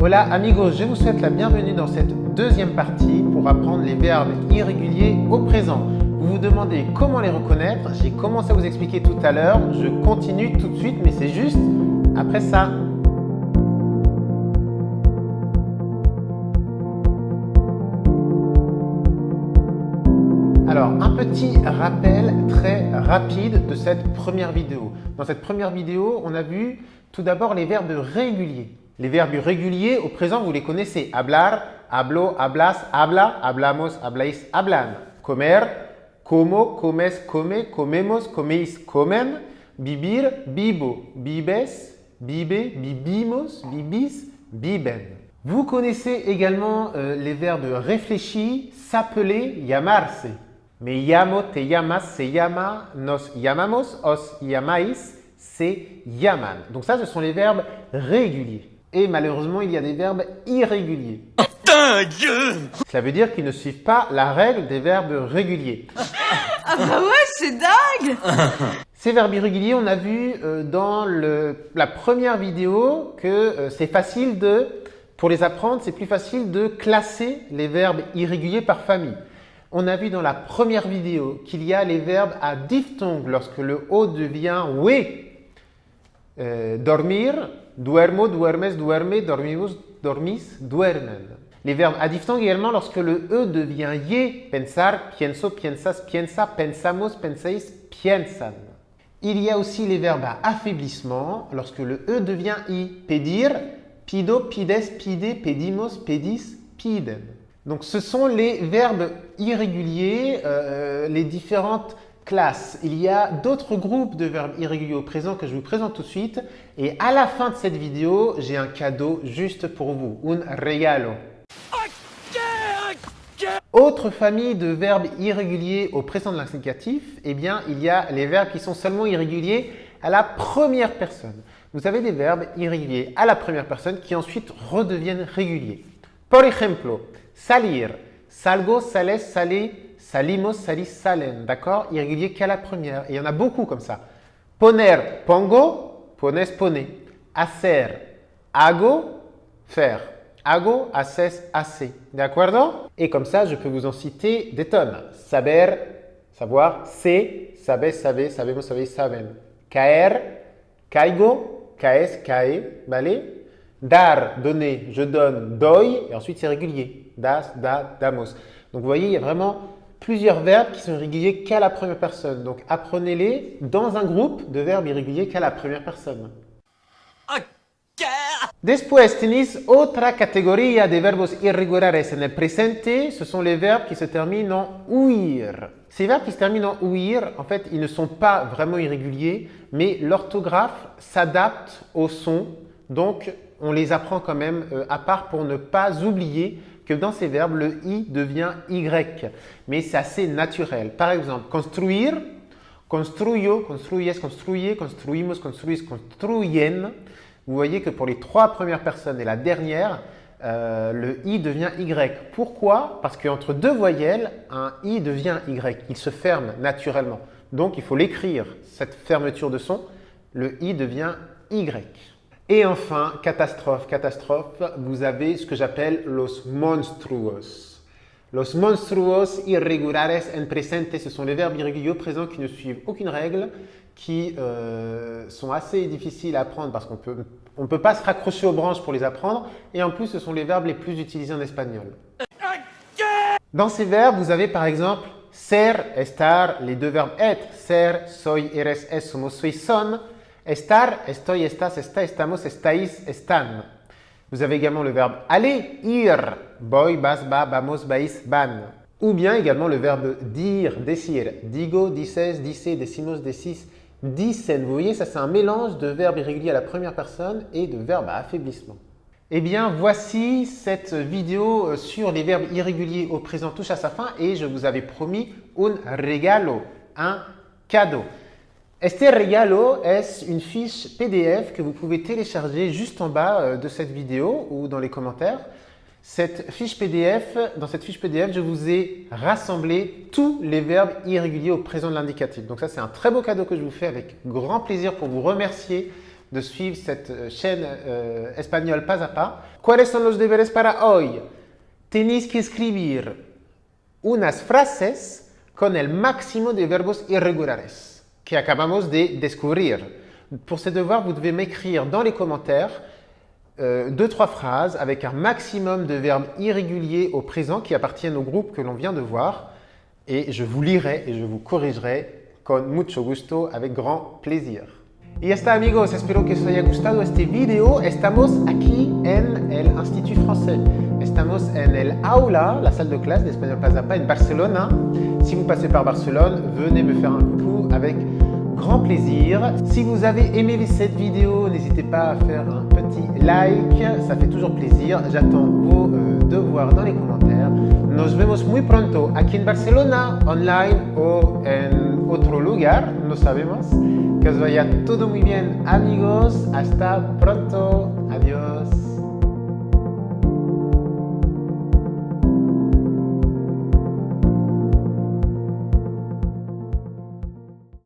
Hola amigos, je vous souhaite la bienvenue dans cette deuxième partie pour apprendre les verbes irréguliers au présent. Vous vous demandez comment les reconnaître, j'ai commencé à vous expliquer tout à l'heure, je continue tout de suite mais c'est juste après ça. Alors, un petit rappel très rapide de cette première vidéo. Dans cette première vidéo, on a vu tout d'abord les verbes réguliers. Les verbes irréguliers, au présent, vous les connaissez. Hablar, hablo, hablas, habla, hablamos, hablais, hablan. Comer, como, comes, come, comemos, comeis, comen. Vivir, vivo, vives, vive, vivimos, vivis, viven. Vous connaissez également les verbes réfléchis, s'appeler, llamarse. Me llamo, te llamas, se llama, nos llamamos, os llamáis, se llaman. Donc ça, ce sont les verbes réguliers. Et malheureusement, il y a des verbes irréguliers. Cela veut dire qu'ils ne suivent pas la règle des verbes réguliers. Ah bah ouais, c'est dingue! Ces verbes irréguliers, on a vu dans la première vidéo que c'est facile pour les apprendre, c'est plus facile de classer les verbes irréguliers par famille. On a vu dans la première vidéo qu'il y a les verbes à diphtongue lorsque le O devient we. Dormir, duermo, duermes, duerme, dormimos, dormis, duermen. Les verbes à diphtongue également lorsque le E devient ye. Pensar, pienso, piensas, piensa, pensamos, pensáis, piensan. Il y a aussi les verbes à affaiblissement lorsque le E devient i. Pedir, pido, pides, pide, pedimos, pedis, piden. Donc ce sont les verbes irréguliers, les différentes classes. Il y a d'autres groupes de verbes irréguliers au présent que je vous présente tout de suite. Et à la fin de cette vidéo, j'ai un cadeau juste pour vous, un regalo. Autre famille de verbes irréguliers au présent de l'indicatif, eh bien, il y a les verbes qui sont seulement irréguliers à la première personne. Vous avez des verbes irréguliers à la première personne qui ensuite redeviennent réguliers. Por ejemplo, salir, salgo, sales, salé, salimos, salis, salen. D'accord? Irrégulier qu'à la première. Et il y en a beaucoup comme ça. Poner, pongo, pones, pone. Hacer, hago, faire. Hago, haces, hace. D'accord? Et comme ça, je peux vous en citer des tonnes. Saber, savoir. Sé, sabes, savez, sabemos, sabéis, saben. Caer, caigo, caes, cae. ¿Vale? Dar, donner, je donne, doy. Et ensuite, c'est régulier. Das, da, damos. Donc, vous voyez, il y a vraiment plusieurs verbes qui sont irréguliers qu'à la première personne. Donc, apprenez-les dans un groupe de verbes irréguliers qu'à la première personne. Después tenéis otra categoría de verbos irregulares en el presente. Ce sont les verbes qui se terminent en ouïr. Ces verbes qui se terminent en ouïr, en fait, ils ne sont pas vraiment irréguliers, mais l'orthographe s'adapte au son. Donc, on les apprend quand même à part pour ne pas oublier que dans ces verbes, le i devient y. Mais c'est assez naturel. Par exemple, construire, construyo, construyes, construye, construimos, construis, construyen. Vous voyez que pour les trois premières personnes et la dernière, le i devient y. Pourquoi? Parce qu'entre deux voyelles, un i devient y. Il se ferme naturellement. Donc, il faut l'écrire, cette fermeture de son. Le i devient y. Et enfin, catastrophe, vous avez ce que j'appelle los monstruos. Los monstruos irregulares en presente, ce sont les verbes irréguliers au présent qui ne suivent aucune règle, qui sont assez difficiles à apprendre parce qu'on ne peut pas se raccrocher aux branches pour les apprendre. Et en plus, ce sont les verbes les plus utilisés en espagnol. Dans ces verbes, vous avez par exemple ser, estar, les deux verbes être. Ser, soy, eres, es, somos, sois, son. Estar, estoy, estás, está, estamos, estáis, están. Vous avez également le verbe aller, ir. Voy, vas, va, vamos, vais, van. Ou bien également le verbe dire, decir. Digo, dices, dice, decimos, decis, dicen. Vous voyez, ça c'est un mélange de verbes irréguliers à la première personne et de verbes à affaiblissement. Eh bien, voici cette vidéo sur les verbes irréguliers au présent touche à sa fin et je vous avais promis un regalo, un cadeau. Este regalo est une fiche PDF que vous pouvez télécharger juste en bas de cette vidéo ou dans les commentaires. Cette fiche PDF, dans cette fiche PDF, je vous ai rassemblé tous les verbes irréguliers au présent de l'indicatif. Donc ça, c'est un très beau cadeau que je vous fais avec grand plaisir pour vous remercier de suivre cette chaîne espagnole pas à pas. ¿Cuáles son los deberes para hoy? Tenéis que escribir unas frases con el máximo de verbos irregulares que acabamos de descubrir. Pour ces devoirs, vous devez m'écrire dans les commentaires 2-3 phrases avec un maximum de verbes irréguliers au présent qui appartiennent au groupe que l'on vient de voir. Et je vous lirai et je vous corrigerai con mucho gusto, avec grand plaisir. Y ya está, amigos, espero que os haya gustado este video. Estamos aquí en el Institut Français. Estamos en el aula, la salle de classe d'Espagnol Pas à Pas en Barcelone. Si vous passez par Barcelone, venez me faire un coucou avec grand plaisir. Si vous avez aimé cette vidéo, n'hésitez pas à faire un petit like, ça fait toujours plaisir. J'attends vos devoirs dans les commentaires. Nos vemos muy pronto aquí en Barcelona, online o en otro lugar, no sabemos. Que os vaya todo muy bien, amigos. Hasta pronto. Adiós.